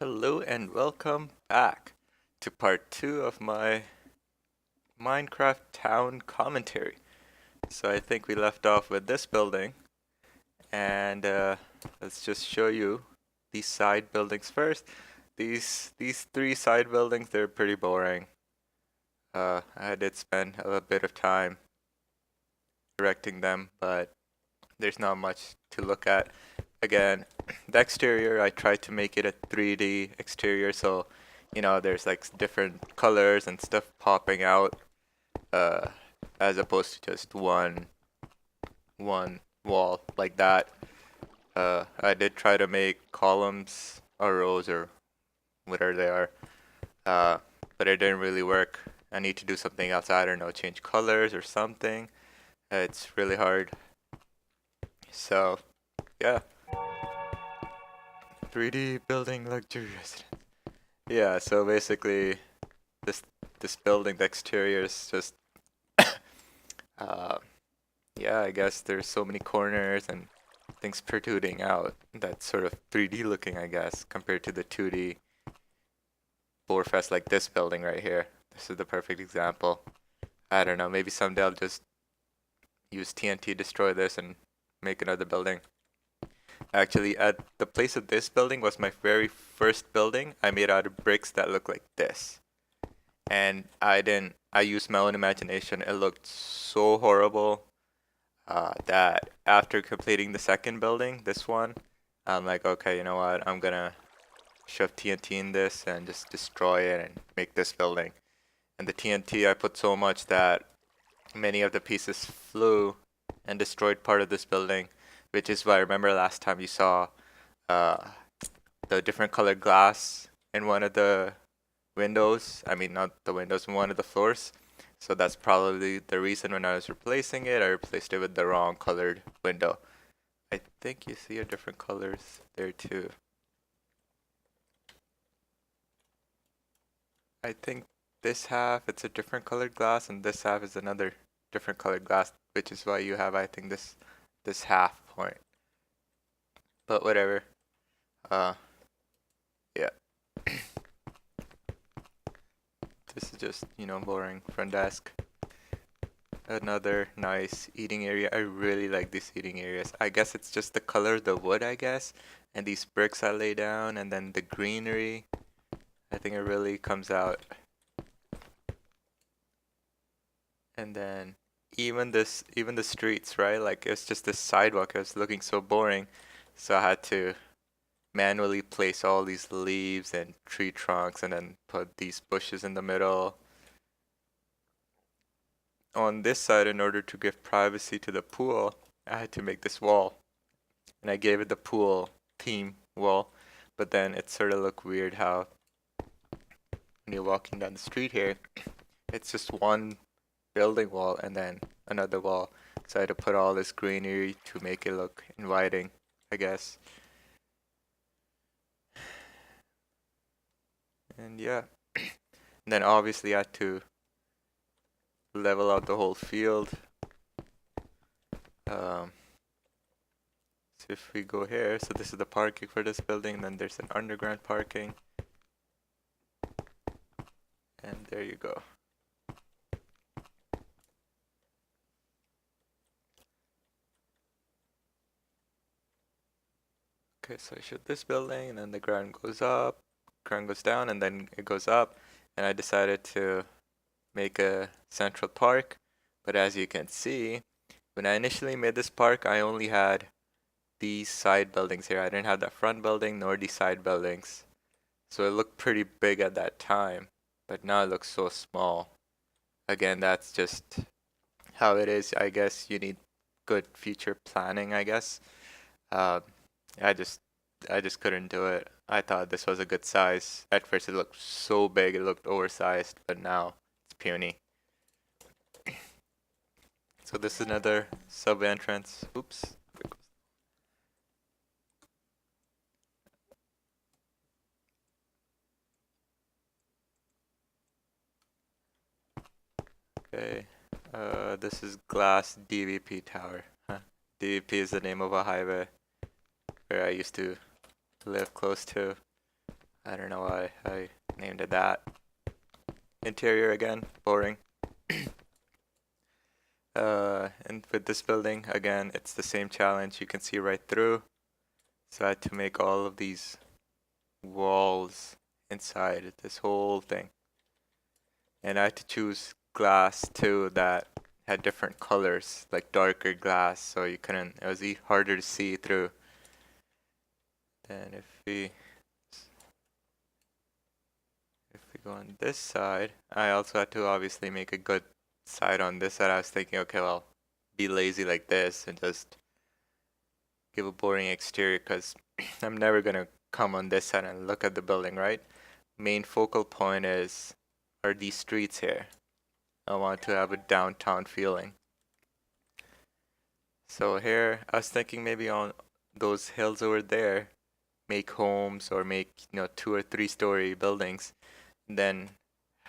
Hello and welcome back to part 2 of my Minecraft town commentary. So I think we left off with this building and let's just show you these side buildings first. These three side buildings, they're pretty boring. I did spend a little bit of time erecting them, but there's not much to look at. Again, the exterior, I tried to make it a 3D exterior, so there's like different colors and stuff popping out, uh, as opposed to just one wall like that. I did try to make columns or rows or whatever they are, uh, but it didn't really work. I need to do something else. I don't know, change colors or something. It's really hard. So yeah, 3D building luxury residence. Yeah, so basically, this this building, the exterior is just, uh, yeah, I guess there's so many corners and things protruding out. That's sort of 3D looking, I guess, compared to the 2D Borefest like this building right here. This is the perfect example. I don't know, maybe someday I'll just use TNT, destroy this, and make another building. Actually, at the place of this building was my very first building. I made out of bricks that look like this. And I used my own imagination. It looked so horrible that after completing the second building, this one, I'm like, okay, you know what? I'm gonna shove TNT in this and just destroy it and make this building. And the TNT, I put so much that many of the pieces flew and destroyed part of this building, which is why I remember last time you saw uh, the different colored glass in one of the windows. I mean, not the windows, in one of the floors. So that's probably the reason when I was replacing it, I replaced it with the wrong colored window. I think you see a different colors there too. I think this half it's a different colored glass and this half is another different colored glass, which is why you have I think this half point. But whatever. Uh yeah. This is just, boring front desk. Another nice eating area. I really like these eating areas. I guess it's just the color of the wood, I guess, and these bricks I lay down, and then the greenery. I think it really comes out. And then even the streets, right? Like it's just this sidewalk. It was looking so boring, so I had to manually place all these leaves and tree trunks, and then put these bushes in the middle. On this side, in order to give privacy to the pool, I had to make this wall. And I gave it the pool theme wall, but then it sort of looked weird how when you're walking down the street here, it's just one building wall and then another wall. So I had to put all this greenery to make it look inviting, I guess. And yeah, and then obviously I had to level out the whole field. Um, so if we go here, so this is the parking for this building, then there's an underground parking. And there you go. Okay, so I shoot this building, and then the ground goes up, ground goes down, and then it goes up. And I decided to make a central park. But as you can see, when I initially made this park, I only had these side buildings here. I didn't have that front building nor these side buildings. So it looked pretty big at that time, but now it looks so small. Again, that's just how it is. I guess you need good future planning, I guess. Uh, I just I just couldn't do it. I thought this was a good size. At first it looked so big, it looked oversized, but now it's puny. So this is another sub entrance. Oops. Okay. This is Glass DVP Tower. Huh. DVP is the name of a highway where I used to live close to. I don't know why I named it that. Interior again, boring. And with this building, again, it's the same challenge. You can see right through. So I had to make all of these walls inside this whole thing. And I had to choose glass too that had different colors, like darker glass, so you couldn't, it was harder to see through. Then if we go on this side, I also had to obviously make a good side on this side. I was thinking, okay, well, be lazy like this and just give a boring exterior because I'm never gonna come on this side and look at the building, right? Main focal point are these streets here. I want to have a downtown feeling. So here, I was thinking maybe on those hills over there, make homes or make, 2 or 3 story buildings, and then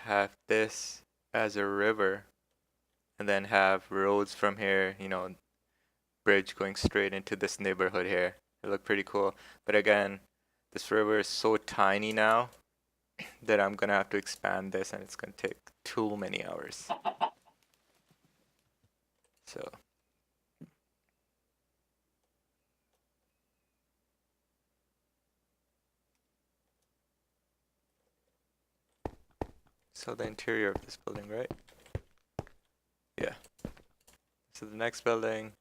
have this as a river, and then have roads from here, bridge going straight into this neighborhood here. It looked pretty cool. But again, this river is so tiny now that I'm gonna have to expand this and it's gonna take too many hours. So the interior of this building, right? Yeah. So the next building,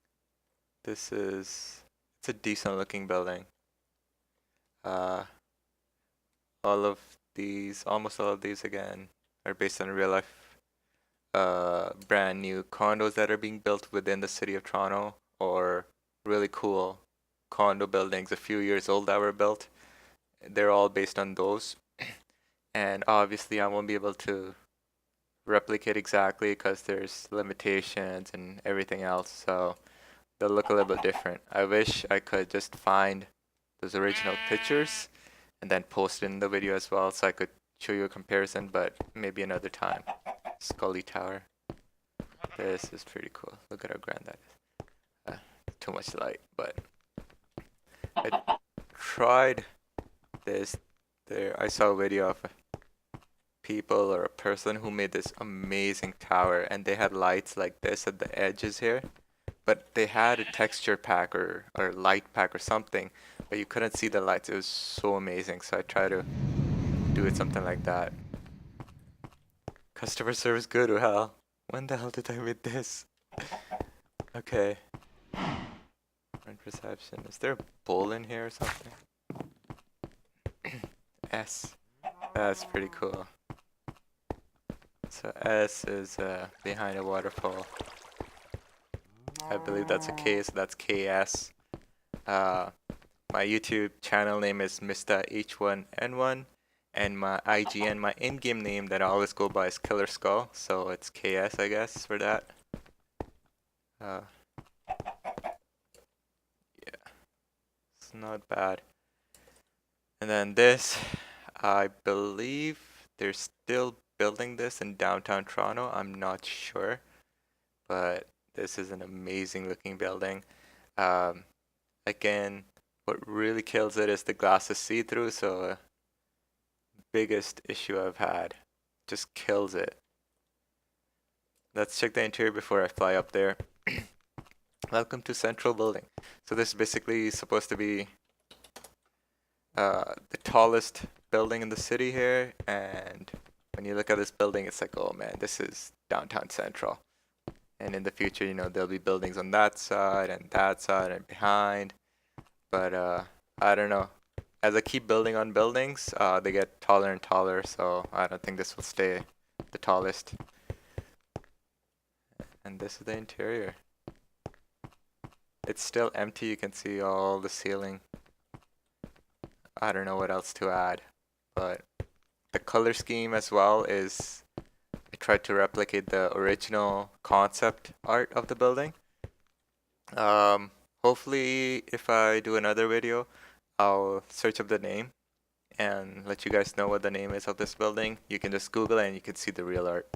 it's a decent looking building. Almost all of these again, are based on real life, brand new condos that are being built within the city of Toronto, or really cool condo buildings a few years old that were built. They're all based on those. And obviously I won't be able to replicate exactly because there's limitations and everything else, so they'll look a little bit different. I wish I could just find those original pictures and then post it in the video as well so I could show you a comparison, but maybe another time. Scully Tower. This is pretty cool. Look at how grand that is. Too much light, but I tried this there. I saw a video of people or a person who made this amazing tower, and they had lights like this at the edges here, but they had a texture pack or light pack or something, but you couldn't see the lights. It was so amazing, so I tried to do it something like that. Customer service good, well, when the hell did I make this? Okay. Rent reception. Is there a bowl in here or something? S. That's pretty cool. So S is behind a waterfall. I believe that's a K, so that's KS. My YouTube channel name is Mr. H1N1, and my IGN, my in-game name that I always go by is Killer Skull, so it's KS, I guess, for that. Yeah, it's not bad. And then this, I believe they're still building this in downtown Toronto. I'm not sure, but this is an amazing looking building. Again, what really kills it is the glass is see-through, so biggest issue I've had. Just kills it. Let's check the interior before I fly up there. Welcome to Central Building. So this is basically supposed to be the tallest building in the city here, and when you look at this building, it's like, oh man, this is downtown Central. And in the future, there'll be buildings on that side and behind. But I don't know. As I keep building on buildings, they get taller and taller, so I don't think this will stay the tallest. And this is the interior. It's still empty, you can see all the ceiling. I don't know what else to add, but the color scheme as well is, I tried to replicate the original concept art of the building. Hopefully if I do another video, I'll search up the name and let you guys know what the name is of this building. You can just Google it and you can see the real art.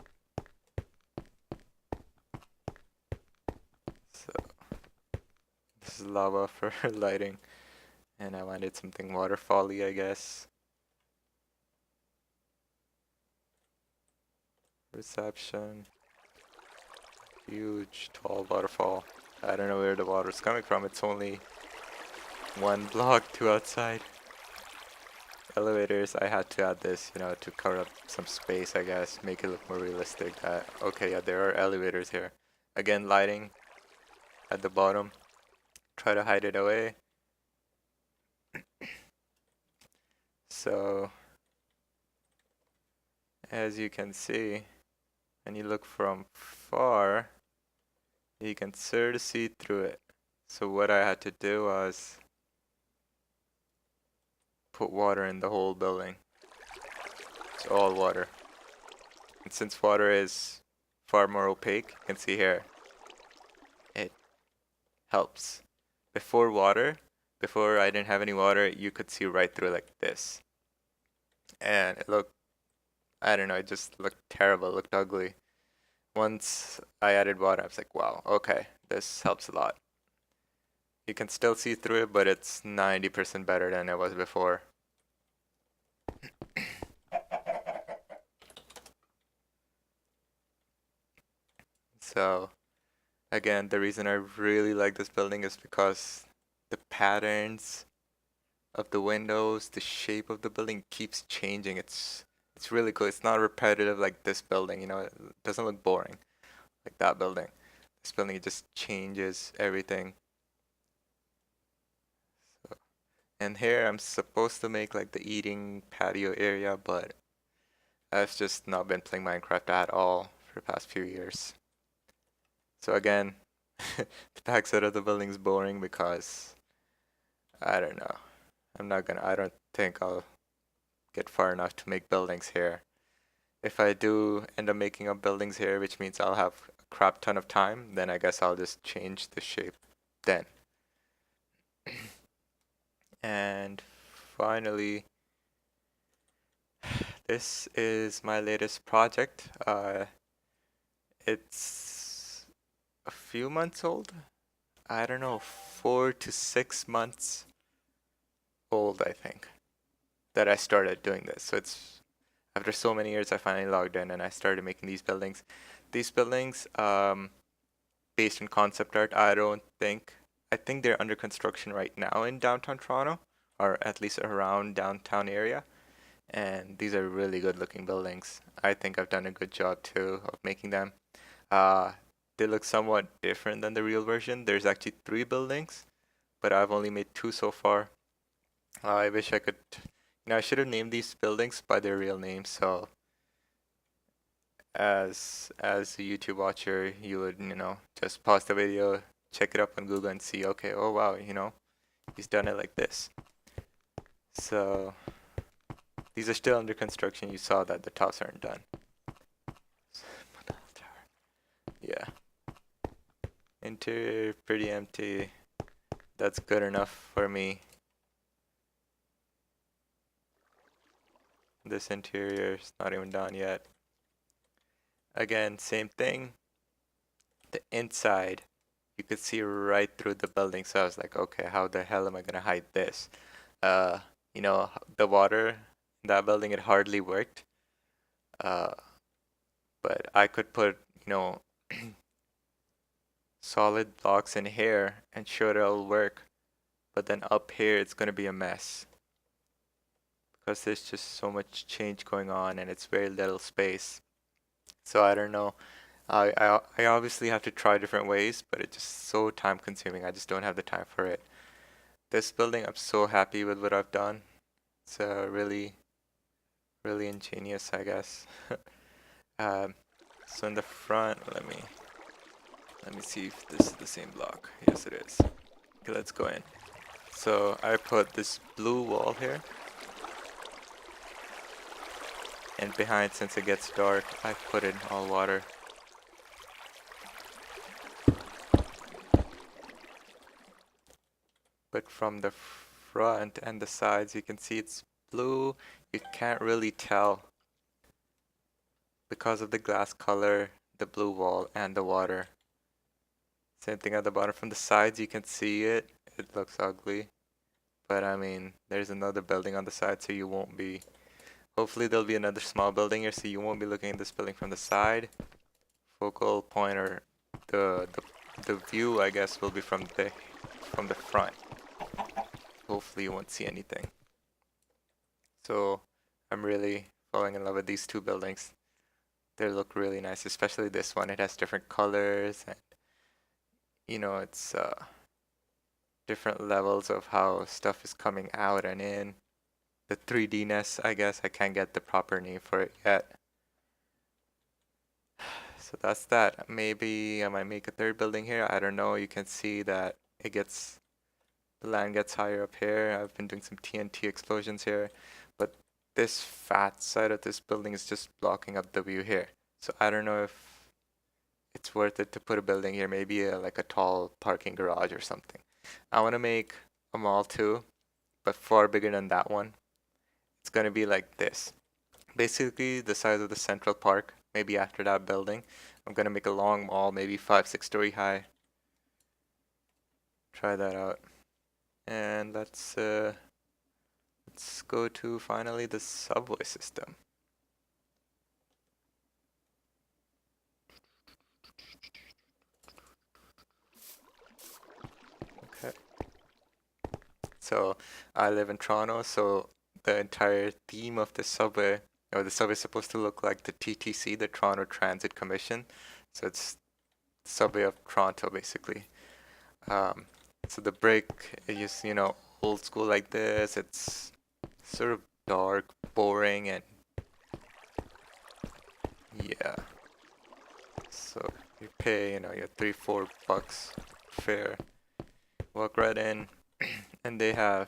So this is lava for lighting, and I wanted something waterfally, I guess. Reception. Huge, tall waterfall. I don't know where the water's coming from. It's only one block to outside. Elevators, I had to add this, to cover up some space, I guess, make it look more realistic. Okay, yeah, there are elevators here. Again, lighting at the bottom. Try to hide it away. So, as you can see, when you look from far, you can sort of see through it. So what I had to do was put water in the whole building. It's all water. And since water is far more opaque, you can see here, it helps. Before I didn't have any water, you could see right through like this. And it looked, I don't know, it just looked terrible, it looked ugly. Once I added water, I was like, wow, okay, this helps a lot. You can still see through it, but it's 90% better than it was before. So, again, the reason I really like this building is because the patterns of the windows, the shape of the building keeps changing. It's really cool. It's not repetitive like this building, it doesn't look boring like that building. This building, it just changes everything. So, and here I'm supposed to make like the eating patio area, but I've just not been playing Minecraft at all for the past few years. So again, the backside of the building is boring because I don't know. I don't think I'll get far enough to make buildings here. If I do end up making up buildings here, which means I'll have a crap ton of time, then I guess I'll just change the shape then. And finally, this is my latest project. It's a few months old. I don't know, 4 to 6 months old, I think, that I started doing this. So it's after so many years, I finally logged in and I started making these buildings. These buildings, based on concept art, I think they're under construction right now in downtown Toronto, or at least around downtown area. And these are really good looking buildings. I think I've done a good job too of making them. Uh, they look somewhat different than the real version. There's actually 3 buildings, but I've only made 2 so far. I wish I could, I should have named these buildings by their real names. So as a YouTube watcher, you would, just pause the video, check it up on Google and see, okay, oh wow, he's done it like this. So these are still under construction. You saw that the tops aren't done. Yeah. Interior pretty empty. That's good enough for me. This interior is not even done yet. Again, same thing. The inside, you could see right through the building. So I was like, okay, how the hell am I gonna hide this? The water in that building, it hardly worked. But I could put, solid blocks in here and sure it'll work. But then up here, it's gonna be a mess because there's just so much change going on and it's very little space. So I don't know. I obviously have to try different ways, but it's just so time consuming. I just don't have the time for it. This building, I'm so happy with what I've done. It's really, really ingenious, I guess. So in the front, let me see if this is the same block. Yes, it is. Okay, let's go in. So I put this blue wall here. And behind, since it gets dark, I put in all water. But from the front and the sides, you can see it's blue. You can't really tell because of the glass color, the blue wall, and the water. Same thing at the bottom. From the sides, you can see it. It looks ugly. But I mean, there's another building on the side, so you won't be Hopefully there'll be another small building here, so you won't be looking at this building from the side. Focal point or the the view, I guess, will be from the front. Hopefully you won't see anything. So I'm really falling in love with these two buildings. They look really nice, especially this one. It has different colors and it's different levels of how stuff is coming out and in. The 3D-ness, I guess. I can't get the proper name for it yet. So that's that. Maybe I might make a third building here. I don't know. You can see that the land gets higher up here. I've been doing some TNT explosions here, but this fat side of this building is just blocking up the view here. So I don't know if it's worth it to put a building here, maybe like a tall parking garage or something. I want to make a mall too, but far bigger than that one. It's going to be like this. Basically the size of the Central Park, maybe after that building. I'm going to make a long mall, maybe 5-6 story high. Try that out. And let's go to finally the subway system. Okay. So I live in Toronto, so the entire theme of the subway, or the subway is supposed to look like the TTC, the Toronto Transit Commission. So it's the subway of Toronto, basically. So the brick is, old school like this. It's sort of dark, boring, and yeah. So you pay, your $3-4 fare, walk right in, and they have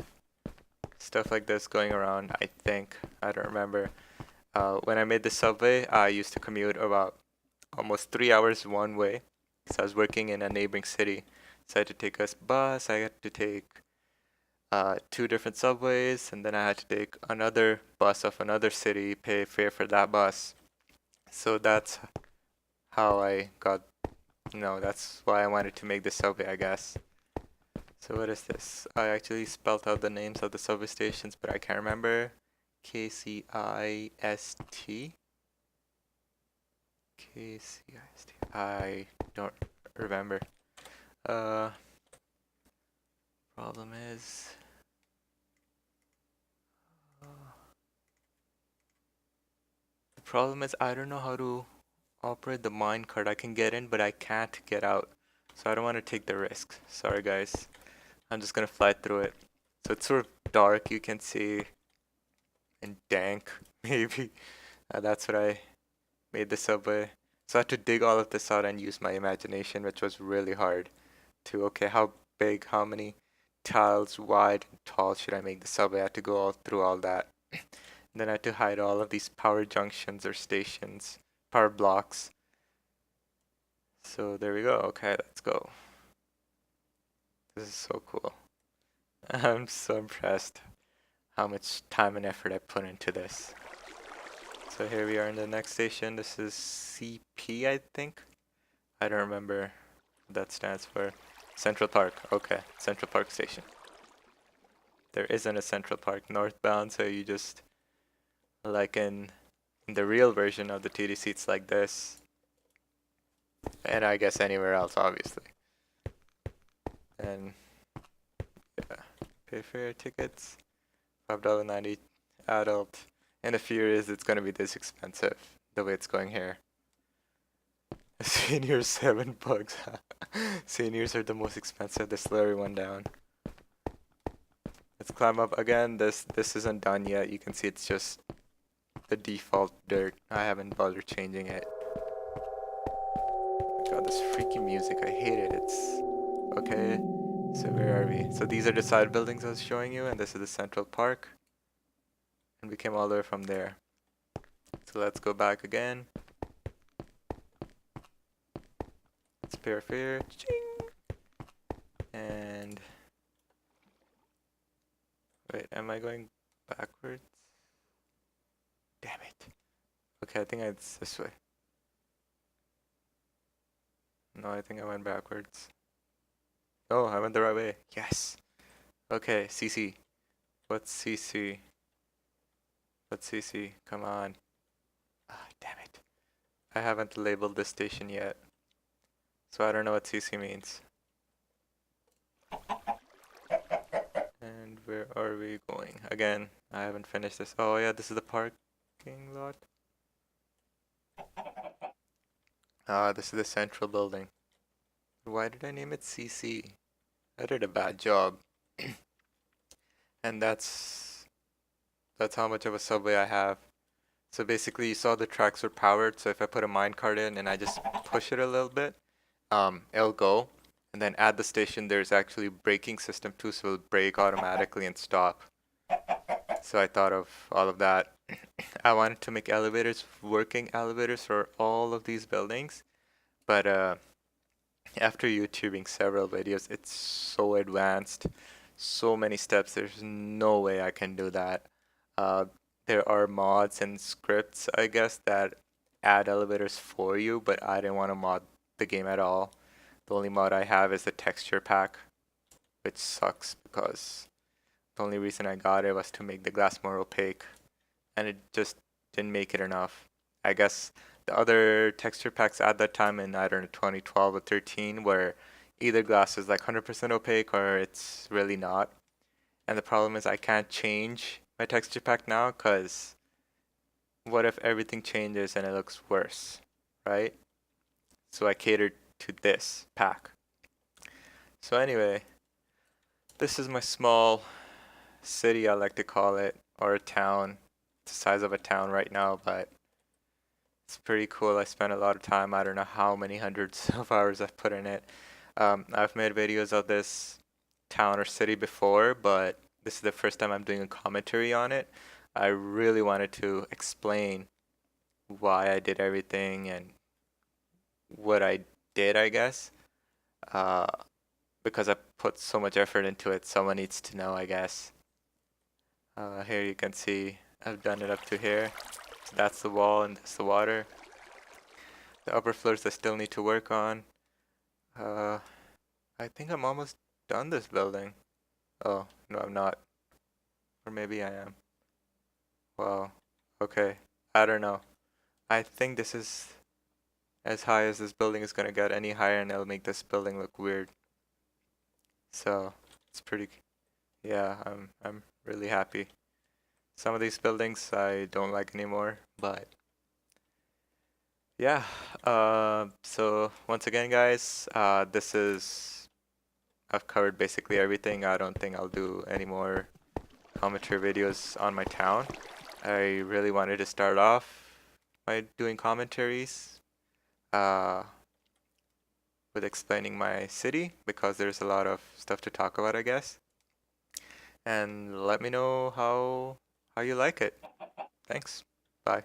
stuff like this going around. I think I don't remember. When I made the subway, I used to commute about almost 3 hours one way. So I was working in a neighboring city. So I had to take a bus. I had to take two different subways, and then I had to take another bus of another city, pay fare for that bus. So that's how I got, that's why I wanted to make the subway, I guess. So what is this? I actually spelled out the names of the subway stations, but I can't remember. KCIST? KCIST. I don't remember. Problem is... the problem is I don't know how to operate the minecart. I can get in, but I can't get out. So I don't want to take the risk. Sorry, guys. I'm just gonna fly through it. So it's sort of dark, you can see, and dank, maybe. That's what I made the subway. So I had to dig all of this out and use my imagination, which was really hard to, okay, how big, how many tiles wide and tall should I make the subway? I had to go all through all that. Then I had to hide all of these power junctions or stations, power blocks. So there we go. Okay, let's go. This is so cool. I'm so impressed how much time and effort I put into this. So here we are in the next station. This is CP, I think. I don't remember what that stands for. Central Park. Okay, Central Park Station. There isn't a Central Park northbound, so you just, like in the real version of the TDC, it's like this. And I guess anywhere else, obviously. And yeah, pay fare tickets, $5.90 adult. In a few years, it's gonna be this expensive, the way it's going here. Seniors, $7. Seniors are the most expensive. They slow everyone down. Let's climb up again. This isn't done yet. You can see it's just the default dirt. I haven't bothered changing it. God, this freaky music. I hate it. It's okay. So where are we? So these are the side buildings I was showing you, and this is the Central Park. And we came all the way from there. So let's go back again. Let's pay our fare. Ching! And wait, am I going backwards? Damn it. Okay, I think it's this way. No, I think I went backwards. Oh, I went the right way. Yes. Okay, CC. What's CC? What's CC? Come on. Ah, damn it. I haven't labeled this station yet. So I don't know what CC means. And where are we going? Again, I haven't finished this. Oh yeah, this is the parking lot. Ah, this is the central building. Why did I name it CC? I did a bad job. And that's how much of a subway I have. So basically you saw the tracks were powered, so if I put a minecart in and I just push it a little bit, it'll go. And then at the station there's actually a braking system too, so it'll brake automatically and stop. So I thought of all of that. I wanted to make elevators, working elevators for all of these buildings, but after YouTubing several videos, it's so advanced, so many steps, there's no way I can do that. Uh, there are mods and scripts, I guess, that add elevators for you, but I didn't want to mod the game at all. The only mod I have is the texture pack, which sucks because the only reason I got it was to make the glass more opaque, and it just didn't make it enough. I guess the other texture packs at that time in, I don't know, 2012 or 13 where either glass is like 100% opaque or it's really not. And the problem is I can't change my texture pack now because what if everything changes and it looks worse, right? So I catered to this pack. So anyway, this is my small city, I like to call it, or a town. It's the size of a town right now, but it's pretty cool. I spent a lot of time. I don't know how many hundreds of hours I've put in it. I've made videos of this town or city before, but this is the first time I'm doing a commentary on it. I really wanted to explain why I did everything and what I did, I guess. Uh, because I put so much effort into it, someone needs to know, I guess. Here you can see I've done it up to here. So that's the wall and that's the water. The upper floors I still need to work on. Uh, I think I'm almost done this building. Oh, no, I'm not. Or maybe I am. Wow. Okay. I don't know. I think this is as high as this building is gonna get. Any higher and it'll make this building look weird. So, it's pretty, yeah, I'm really happy. Some of these buildings I don't like anymore, but yeah. So once again, guys, this is, I've covered basically everything. I don't think I'll do any more commentary videos on my town. I really wanted to start off by doing commentaries uh, with explaining my city because there's a lot of stuff to talk about, I guess. And let me know how you like it. Thanks. Bye.